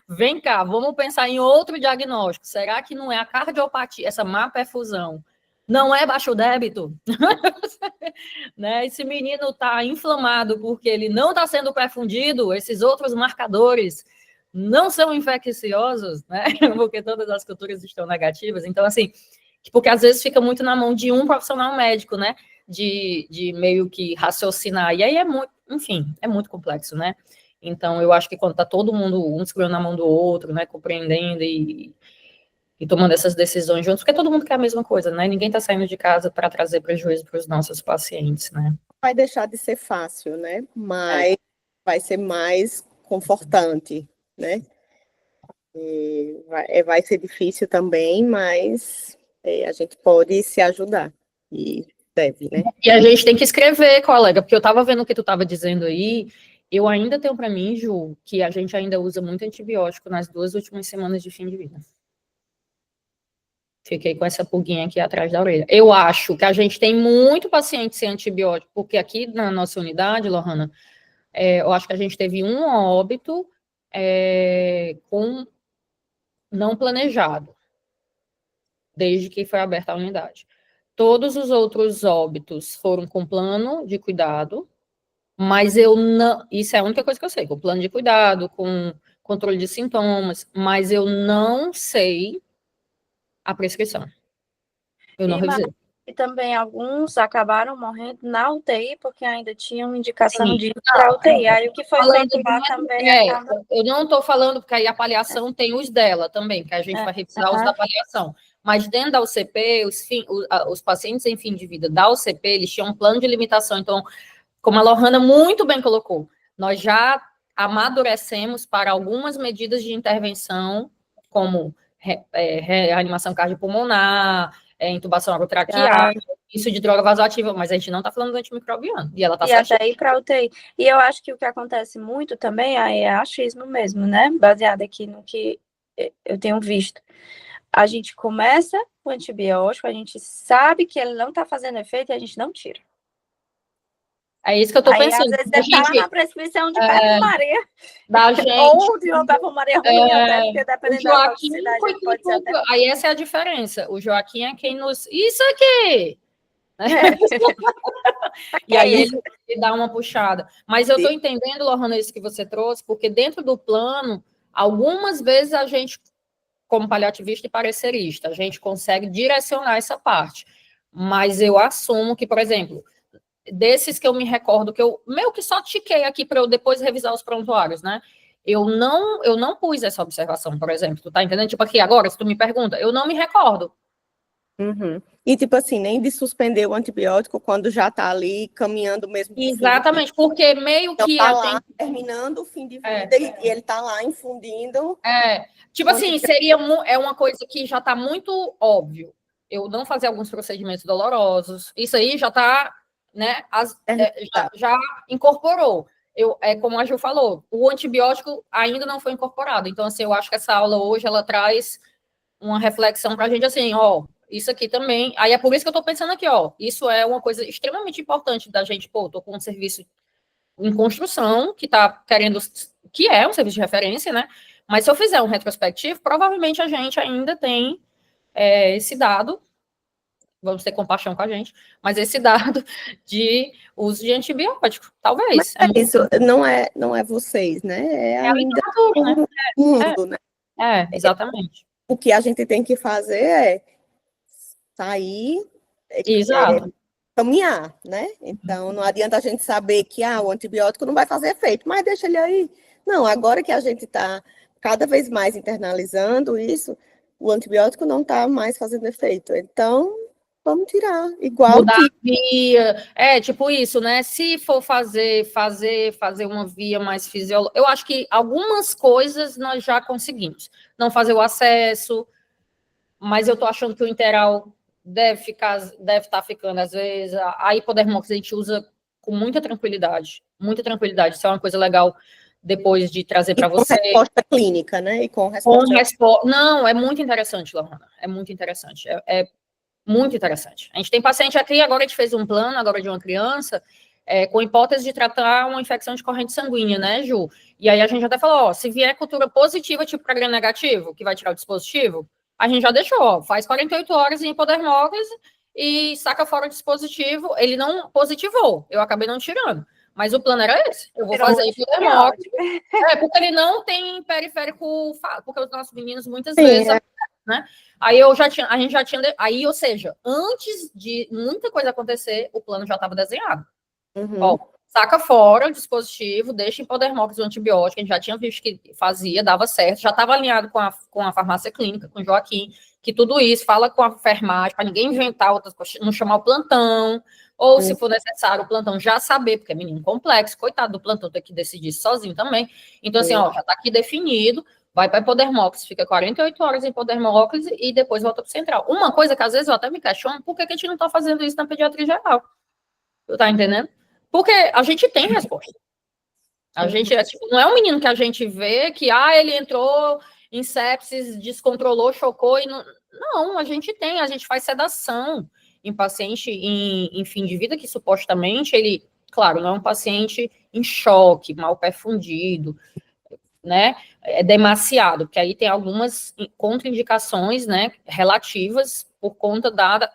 Vem cá, vamos pensar em outro diagnóstico. Será que não é a cardiopatia, essa má perfusão? Não é baixo débito? Né? Esse menino está inflamado porque ele não está sendo perfundido, esses outros marcadores não são infecciosos, né? Porque todas as culturas estão negativas. Então, assim, porque às vezes fica muito na mão de um profissional médico, né? De meio que raciocinar. E aí é muito, enfim, é muito complexo, né? Então, eu acho que quando está todo mundo, um segurando na mão do outro, né? Compreendendo e tomando essas decisões juntos, porque todo mundo quer a mesma coisa, né? Ninguém está saindo de casa para trazer prejuízo para os nossos pacientes, né? Vai deixar de ser fácil, né? Mas vai ser mais confortante, né? Vai ser difícil também, mas a gente pode se ajudar. E deve, né? E a gente tem que escrever, colega, porque eu estava vendo o que tu estava dizendo aí, eu ainda tenho para mim, Ju, que a gente ainda usa muito antibiótico nas 2 últimas semanas de fim de vida. Fiquei com essa pulguinha aqui atrás da orelha. Eu acho que a gente tem muito paciente sem antibiótico, porque aqui na nossa unidade, Lohana, eu acho que a gente teve um óbito com não planejado, desde que foi aberta a unidade. Todos os outros óbitos foram com plano de cuidado, mas eu não... Isso é a única coisa que eu sei, com plano de cuidado, com controle de sintomas, mas eu não sei a prescrição. Eu não revisei. E também alguns acabaram morrendo na UTI, porque ainda tinham indicação de ir para a UTI. Aí o que foi feito lá também acaba... Eu não estou falando, porque aí a avaliação tem os dela também, que a gente vai revisar os da avaliação. Mas dentro da UCP, os pacientes em fim de vida da UCP, eles tinham um plano de limitação. Então, como a Lohana muito bem colocou, nós já amadurecemos para algumas medidas de intervenção, como reanimação cardiopulmonar, intubação orotraqueal, isso de droga vasoativa, mas a gente não está falando do antimicrobiano. E ela está certa. E até ir para a UTI. E eu acho que o que acontece muito também é achismo mesmo, né? Baseado aqui no que eu tenho visto. A gente começa o antibiótico, a gente sabe que ele não está fazendo efeito e a gente não tira. É isso que eu estou Aí, às pensando. vezes, deve estar lá na prescrição de perfumaria. Da gente, Ou de uma perfumaria ruim, até, porque o dependendo da Joaquim toxicidade, foi ele pode ser até... aí essa é a diferença. O Joaquim é quem nos... Isso aqui! E aí ele dá uma puxada. Mas eu estou entendendo, Lohana, isso que você trouxe, porque dentro do plano, algumas vezes a gente, como paliativista e parecerista, a gente consegue direcionar essa parte. Mas eu assumo que, por exemplo, desses que eu me recordo, que eu meio que só tiquei aqui para eu depois revisar os prontuários, né? Eu não pus essa observação, por exemplo, tu tá entendendo? Tipo aqui, agora, se tu me pergunta, eu não me recordo. Uhum. E, tipo assim, nem de suspender o antibiótico quando já está ali caminhando mesmo pro fim de vida. Exatamente, porque meio Então, que tá a lá, gente... terminando o fim de vida e ele tá lá infundindo. Tipo assim, seria uma coisa que já está muito óbvio. Eu não fazer alguns procedimentos dolorosos. Isso aí já está, né? Já incorporou. Como a Ju falou, o antibiótico ainda não foi incorporado. Então, assim, eu acho que essa aula hoje ela traz uma reflexão para a gente assim, ó, isso aqui também. Aí é por isso que eu estou pensando aqui, ó, isso é uma coisa extremamente importante da gente, pô, tô com um serviço em construção que está querendo, que é um serviço de referência, né? Mas se eu fizer um retrospectivo, provavelmente a gente ainda tem esse dado, vamos ter compaixão com a gente, mas esse dado de uso de antibiótico, talvez. Mas isso não é vocês, né? É a ainda literatura, né? o mundo, né? Exatamente. O que a gente tem que fazer é sair, Exato. caminhar, né? Então, não adianta a gente saber que o antibiótico não vai fazer efeito, mas deixa ele aí. Não, agora que a gente está cada vez mais internalizando isso, o antibiótico não está mais fazendo efeito. Então, vamos tirar. Igual Mudar que... a via. Tipo isso, né? Se for fazer uma via mais fisiológica. Eu acho que algumas coisas nós já conseguimos. Não fazer o acesso, mas eu tô achando que o interal deve estar ficando, às vezes. A hipodermose a gente usa com muita tranquilidade. Muita tranquilidade. Isso é uma coisa legal depois de trazer para você. Com resposta clínica, né? E com resposta... Não, é muito interessante, Lohana. É muito interessante. Muito interessante. A gente tem paciente aqui, agora a gente fez um plano, agora de uma criança, com hipótese de tratar uma infecção de corrente sanguínea, né, Ju? E aí a gente até falou, ó, se vier cultura positiva, tipo para gram negativo, que vai tirar o dispositivo, a gente já deixou, ó, faz 48 horas em hipodermose e saca fora o dispositivo. Ele não positivou, eu acabei não tirando. Mas o plano era esse, eu vou fazer hipodermose. Porque ele não tem periférico, porque os nossos meninos muitas vezes... Né? Aí a gente já tinha, aí, ou seja, antes de muita coisa acontecer, o plano já estava desenhado. Uhum. Ó, saca fora o dispositivo, deixa em hipodermose o antibiótico, a gente já tinha visto que fazia, dava certo, já estava alinhado com a farmácia clínica, com o Joaquim, que tudo isso, fala com a enfermagem, para ninguém inventar outras coisas, não chamar o plantão, ou se for necessário, o plantão já saber, porque é menino complexo, coitado do plantão, ter que decidir sozinho também. Então, assim, ó, já está aqui definido, vai para hipodermose, fica 48 horas em hipodermose e depois volta para o central. Uma coisa que às vezes eu até me questiono, por que a gente não está fazendo isso na pediatria geral? Tu tá entendendo? Porque a gente tem resposta. A gente não é um menino que a gente vê que ele entrou em sepsis, descontrolou, chocou e não, a gente faz sedação em paciente em fim de vida que supostamente ele, claro, não é um paciente em choque, mal perfundido, né, é demasiado, porque aí tem algumas contraindicações, né, relativas por conta da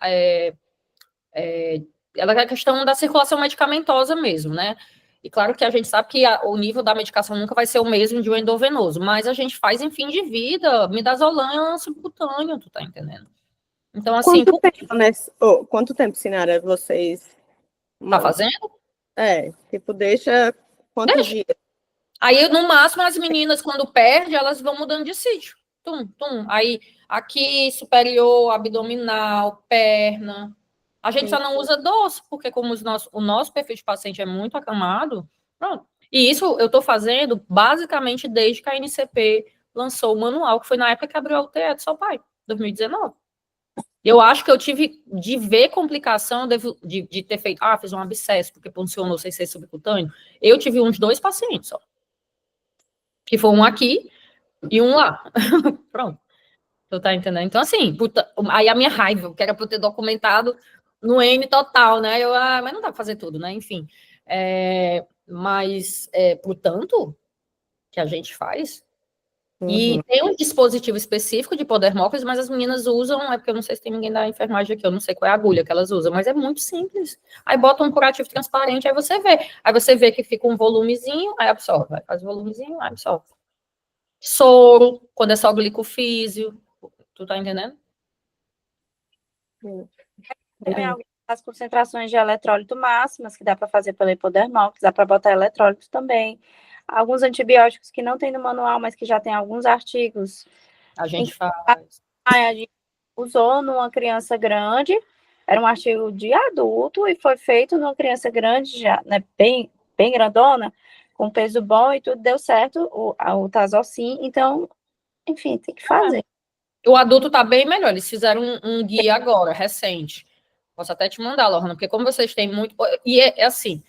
ela é a questão da circulação medicamentosa mesmo, né, e claro que a gente sabe que o nível da medicação nunca vai ser o mesmo de um endovenoso, mas a gente faz em fim de vida, midazolam subcutâneo, tu tá entendendo? Então, assim... Quanto tempo, Sinara, vocês... Tá fazendo? Tipo, deixa quantos dias? Aí, no máximo, as meninas, quando perdem, elas vão mudando de sítio. Tum, tum. Aí, aqui, superior, abdominal, perna. A gente só não usa doce, porque como o nosso perfil de paciente é muito acamado, pronto. E isso eu estou fazendo, basicamente, desde que a NCP lançou o manual, que foi na época que abriu a UTE do seu pai, 2019. Eu acho que eu tive de ver complicação de ter feito, fiz um abscesso, porque funcionou sem ser subcutâneo. Eu tive uns 2 pacientes só. Que foi um aqui, e um lá. Pronto. Tu tá entendendo? Então, assim, aí a minha raiva, que era pra eu ter documentado no N total, né? Mas não dá pra fazer tudo, né? Enfim. Portanto, que a gente faz. E tem um dispositivo específico de podermócolis, mas as meninas usam, porque eu não sei se tem ninguém da enfermagem aqui, eu não sei qual é a agulha que elas usam, mas é muito simples. Aí bota um curativo transparente, aí você vê. Aí você vê que fica um volumezinho, aí absorve. Aí faz o volumezinho, aí absorve. Soro, quando é só glicofísio. Tu tá entendendo? Tem as concentrações de eletrólito máximas que dá para fazer pela hipodermócolis, dá para botar eletrólitos também. Alguns antibióticos que não tem no manual, mas que já tem alguns artigos. A gente faz. A gente usou numa criança grande, era um artigo de adulto e foi feito numa criança grande, já, né, bem grandona, com peso bom e tudo deu certo, o Tazocin. Então, enfim, tem que fazer. O adulto tá bem melhor, eles fizeram um guia agora, recente. Posso até te mandar, Lorna, porque como vocês têm muito... E é assim,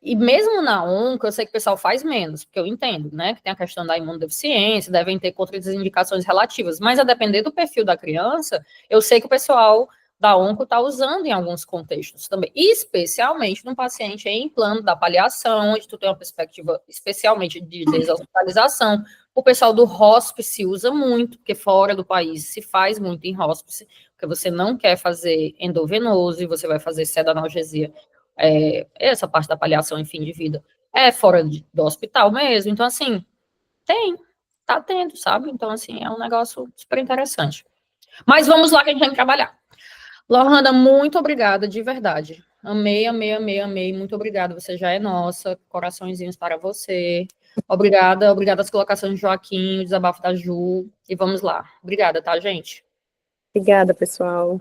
e mesmo na onco, eu sei que o pessoal faz menos, porque eu entendo, né, que tem a questão da imunodeficiência, devem ter contraindicações relativas, mas a depender do perfil da criança, eu sei que o pessoal da onco está usando em alguns contextos também, especialmente num paciente em plano da paliação, onde tu tem uma perspectiva especialmente de deshospitalização. O pessoal do hospice usa muito, porque fora do país se faz muito em hospice, porque você não quer fazer endovenoso e você vai fazer sedanalgesia. Essa parte da paliação em fim de vida é fora do hospital mesmo. Então, assim, tá tendo, sabe? Então, assim, é um negócio super interessante. Mas vamos lá que a gente tem que trabalhar. Lohana, muito obrigada, de verdade. Amei, amei, amei, amei. Muito obrigada, você já é nossa. Coraçõezinhos para você. Obrigada às colocações de Joaquim, o desabafo da Ju. E vamos lá. Obrigada, tá, gente? Obrigada, pessoal.